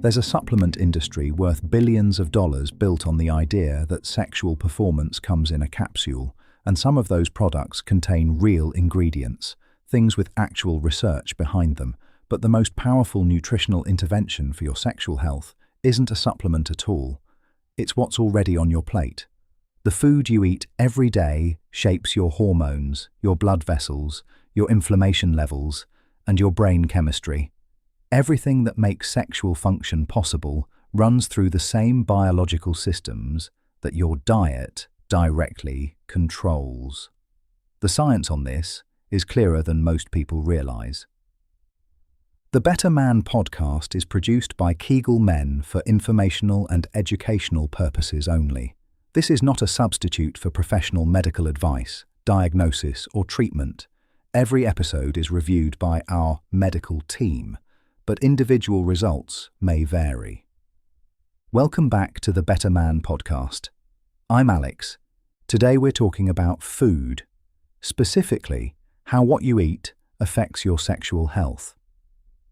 There's a supplement industry worth billions of dollars built on the idea that sexual performance comes in a capsule, and some of those products contain real ingredients, things with actual research behind them. But the most powerful nutritional intervention for your sexual health isn't a supplement at all. It's what's already on your plate. The food you eat every day shapes your hormones, your blood vessels, your inflammation levels, and your brain chemistry. Everything that makes sexual function possible runs through the same biological systems that your diet directly controls. The science on this is clearer than most people realize. The Better Man podcast is produced by Kegel Men for informational and educational purposes only. This is not a substitute for professional medical advice, diagnosis, or treatment. Every episode is reviewed by our medical team, but individual results may vary. Welcome back to the Better Man podcast. I'm Alex. Today we're talking about food, specifically how what you eat affects your sexual health.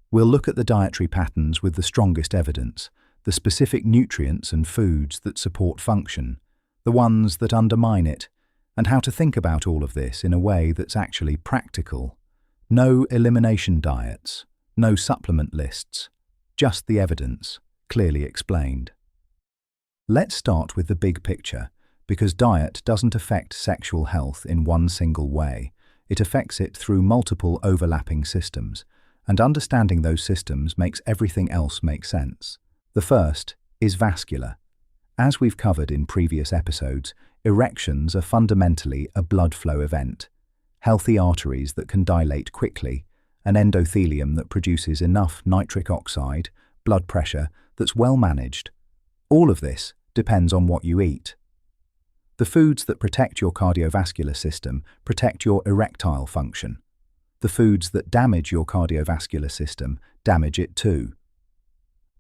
We'll look at the dietary patterns with the strongest evidence, the specific nutrients and foods that support function, the ones that undermine it, and how to think about all of this in a way that's actually practical. No elimination diets, no supplement lists, just the evidence, clearly explained. Let's start with the big picture, because diet doesn't affect sexual health in one single way. It affects it through multiple overlapping systems, and understanding those systems makes everything else make sense. The first is vascular. As we've covered in previous episodes, erections are fundamentally a blood flow event. Healthy arteries that can dilate quickly, an endothelium that produces enough nitric oxide, blood pressure that's well managed. All of this depends on what you eat. The foods that protect your cardiovascular system protect your erectile function. The foods that damage your cardiovascular system damage it too.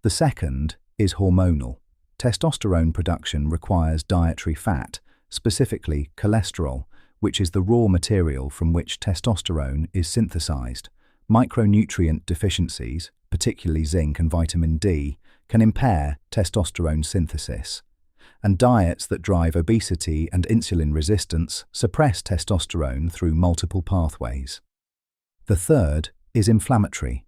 The second is hormonal. Testosterone production requires dietary fat, specifically cholesterol, which is the raw material from which testosterone is synthesized. Micronutrient deficiencies, particularly zinc and vitamin D, can impair testosterone synthesis. And diets that drive obesity and insulin resistance suppress testosterone through multiple pathways. The third is inflammatory.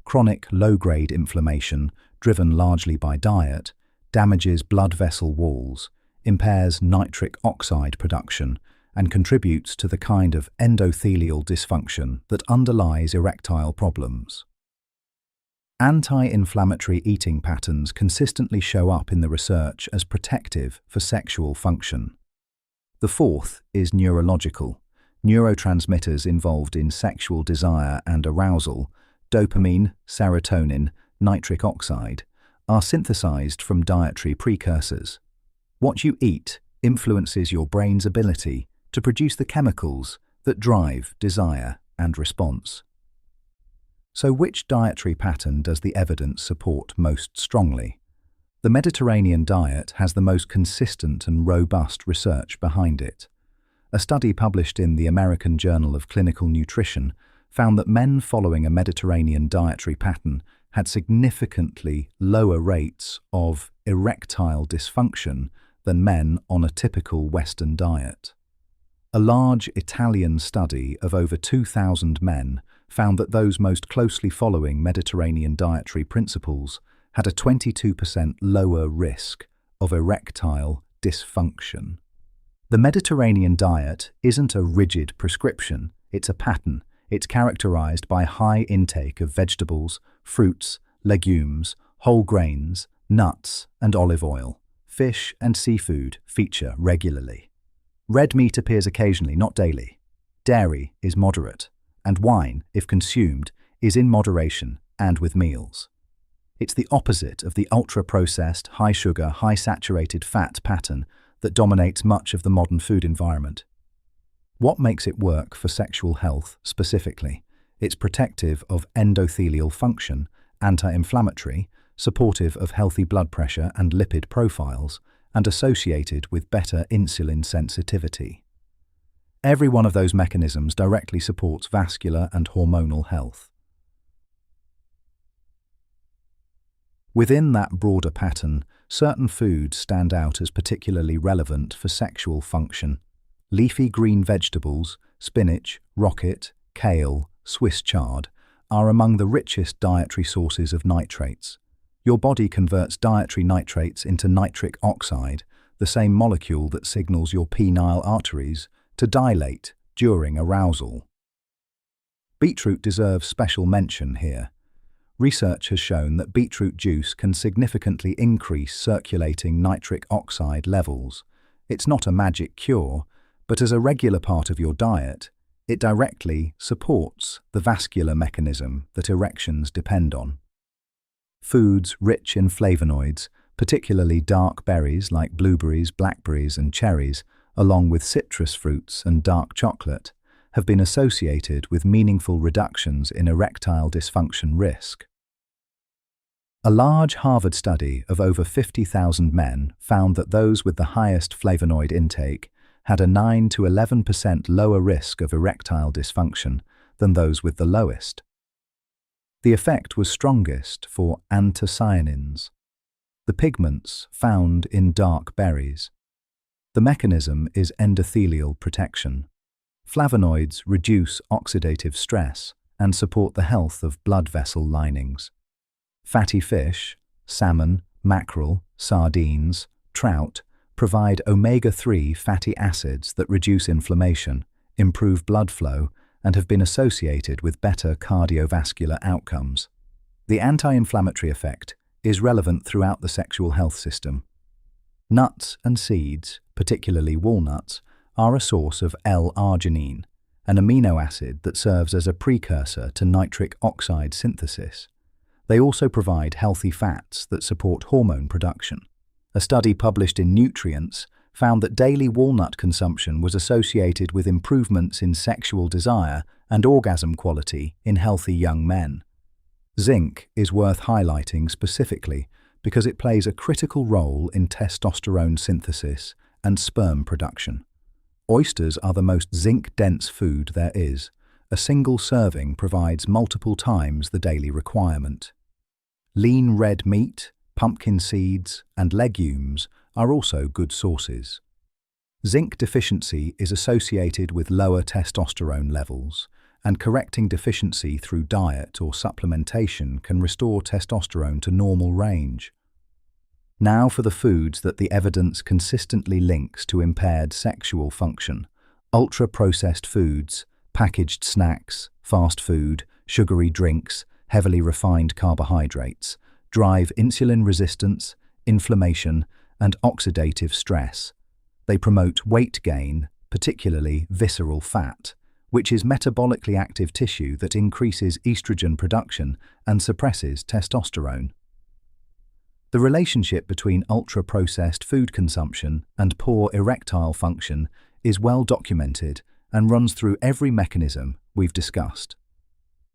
Chronic low-grade inflammation, driven largely by diet, damages blood vessel walls, impairs nitric oxide production, and contributes to the kind of endothelial dysfunction that underlies erectile problems. Anti-inflammatory eating patterns consistently show up in the research as protective for sexual function. The fourth is neurological. Neurotransmitters involved in sexual desire and arousal, dopamine, serotonin, nitric oxide, are synthesized from dietary precursors. What you eat influences your brain's ability to produce the chemicals that drive desire and response. So which dietary pattern does the evidence support most strongly? The Mediterranean diet has the most consistent and robust research behind it. A study published in the American Journal of Clinical Nutrition found that men following a Mediterranean dietary pattern had significantly lower rates of erectile dysfunction than men on a typical Western diet. A large Italian study of over 2,000 men found that those most closely following Mediterranean dietary principles had a 22% lower risk of erectile dysfunction. The Mediterranean diet isn't a rigid prescription, it's a pattern. It's characterized by high intake of vegetables, fruits, legumes, whole grains, nuts, and olive oil. Fish and seafood feature regularly. Red meat appears occasionally, not daily. Dairy is moderate, and wine, if consumed, is in moderation and with meals. It's the opposite of the ultra-processed, high-sugar, high-saturated fat pattern that dominates much of the modern food environment. What makes it work for sexual health specifically? It's protective of endothelial function, anti-inflammatory, supportive of healthy blood pressure and lipid profiles, and associated with better insulin sensitivity. Every one of those mechanisms directly supports vascular and hormonal health. Within that broader pattern, certain foods stand out as particularly relevant for sexual function. Leafy green vegetables, spinach, rocket, kale, Swiss chard, are among the richest dietary sources of nitrates. Your body converts dietary nitrates into nitric oxide, the same molecule that signals your penile arteries to dilate during arousal. Beetroot deserves special mention here. Research has shown that beetroot juice can significantly increase circulating nitric oxide levels. It's not a magic cure, but as a regular part of your diet, it directly supports the vascular mechanism that erections depend on. Foods rich in flavonoids, particularly dark berries like blueberries, blackberries, and cherries, along with citrus fruits and dark chocolate, have been associated with meaningful reductions in erectile dysfunction risk. A large Harvard study of over 50,000 men found that those with the highest flavonoid intake had a 9 to 11% lower risk of erectile dysfunction than those with the lowest. The effect was strongest for anthocyanins, the pigments found in dark berries. The mechanism is endothelial protection. Flavonoids reduce oxidative stress and support the health of blood vessel linings. Fatty fish, salmon, mackerel, sardines, trout provide omega-3 fatty acids that reduce inflammation, improve blood flow, and have been associated with better cardiovascular outcomes. The anti-inflammatory effect is relevant throughout the sexual health system. Nuts and seeds, particularly walnuts, are a source of L-arginine, an amino acid that serves as a precursor to nitric oxide synthesis. They also provide healthy fats that support hormone production. A study published in Nutrients found that daily walnut consumption was associated with improvements in sexual desire and orgasm quality in healthy young men. Zinc is worth highlighting specifically because it plays a critical role in testosterone synthesis and sperm production. Oysters are the most zinc-dense food there is. A single serving provides multiple times the daily requirement. Lean red meat, pumpkin seeds, and legumes are also good sources. Zinc deficiency is associated with lower testosterone levels, and correcting deficiency through diet or supplementation can restore testosterone to normal range. Now for the foods that the evidence consistently links to impaired sexual function. Ultra-processed foods, packaged snacks, fast food, sugary drinks, heavily refined carbohydrates drive insulin resistance, inflammation, and oxidative stress. They promote weight gain, particularly visceral fat, which is metabolically active tissue that increases estrogen production and suppresses testosterone. The relationship between ultra-processed food consumption and poor erectile function is well documented and runs through every mechanism we've discussed.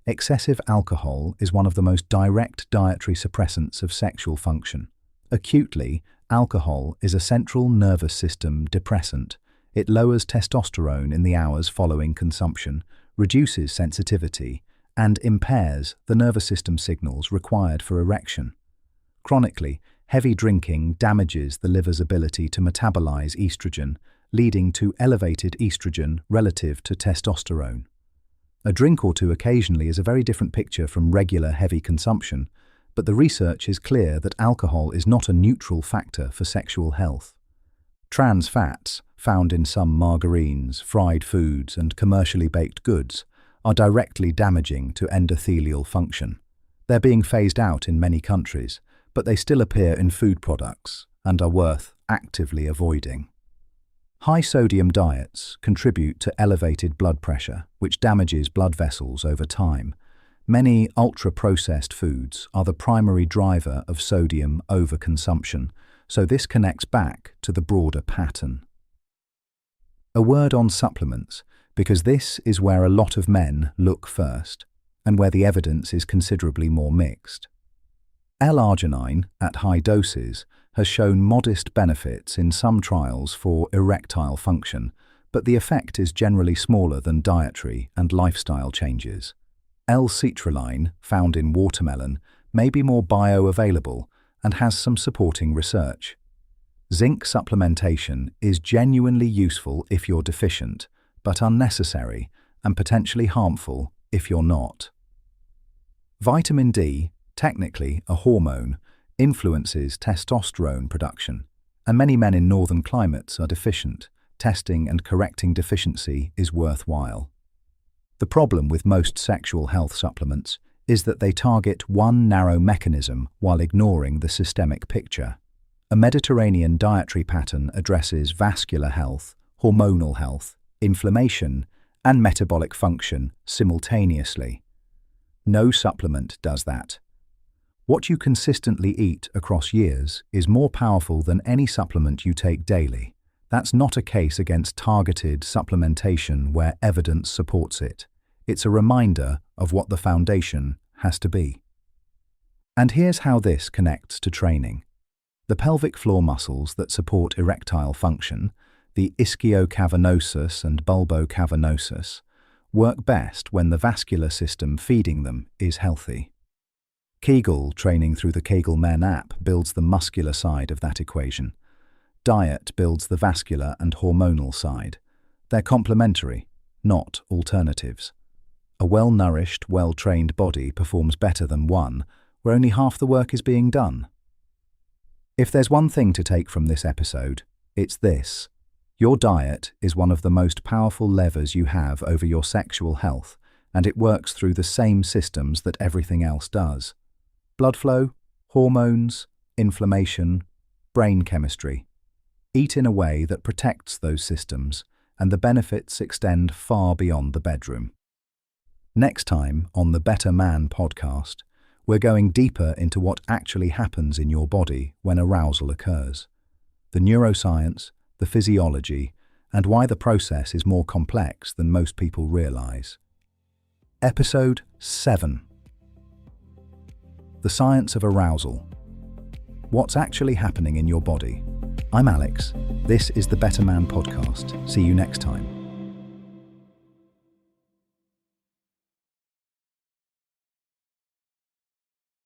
Excessive alcohol is one of the most direct dietary suppressants of sexual function. Acutely, alcohol is a central nervous system depressant. It lowers testosterone in the hours following consumption, reduces sensitivity, and impairs the nervous system signals required for erection. Chronically, heavy drinking damages the liver's ability to metabolize estrogen, leading to elevated estrogen relative to testosterone. A drink or two occasionally is a very different picture from regular heavy consumption, but the research is clear that alcohol is not a neutral factor for sexual health. Trans fats, found in some margarines, fried foods, and commercially baked goods, are directly damaging to endothelial function. They're being phased out in many countries, but they still appear in food products and are worth actively avoiding. High-sodium diets contribute to elevated blood pressure, which damages blood vessels over time. Many ultra-processed foods are the primary driver of sodium overconsumption, so this connects back to the broader pattern. A word on supplements, because this is where a lot of men look first, and where the evidence is considerably more mixed. L-arginine, at high doses, has shown modest benefits in some trials for erectile function, but the effect is generally smaller than dietary and lifestyle changes. L-citrulline, found in watermelon, may be more bioavailable, and has some supporting research. Zinc supplementation is genuinely useful if you're deficient, but unnecessary and potentially harmful if you're not. Vitamin D, technically a hormone, influences testosterone production, and many men in northern climates are deficient. Testing and correcting deficiency is worthwhile. The problem with most sexual health supplements is that they target one narrow mechanism while ignoring the systemic picture. A Mediterranean dietary pattern addresses vascular health, hormonal health, inflammation, and metabolic function simultaneously. No supplement does that. What you consistently eat across years is more powerful than any supplement you take daily. That's not a case against targeted supplementation where evidence supports it. It's a reminder of what the foundation has to be. And here's how this connects to training. The pelvic floor muscles that support erectile function, the ischiocavernosus and bulbocavernosus, work best when the vascular system feeding them is healthy. Kegel training through the Kegel Men app builds the muscular side of that equation. Diet builds the vascular and hormonal side. They're complementary, not alternatives. A well-nourished, well-trained body performs better than one where only half the work is being done. If there's one thing to take from this episode, it's this. Your diet is one of the most powerful levers you have over your sexual health, and it works through the same systems that everything else does. Blood flow, hormones, inflammation, brain chemistry. Eat in a way that protects those systems, and the benefits extend far beyond the bedroom. Next time on the Better Man podcast, we're going deeper into what actually happens in your body when arousal occurs. The neuroscience, the physiology, and why the process is more complex than most people realize. Episode 7. The Science of Arousal. What's actually happening in your body? I'm Alex. This is the Better Man podcast. See you next time.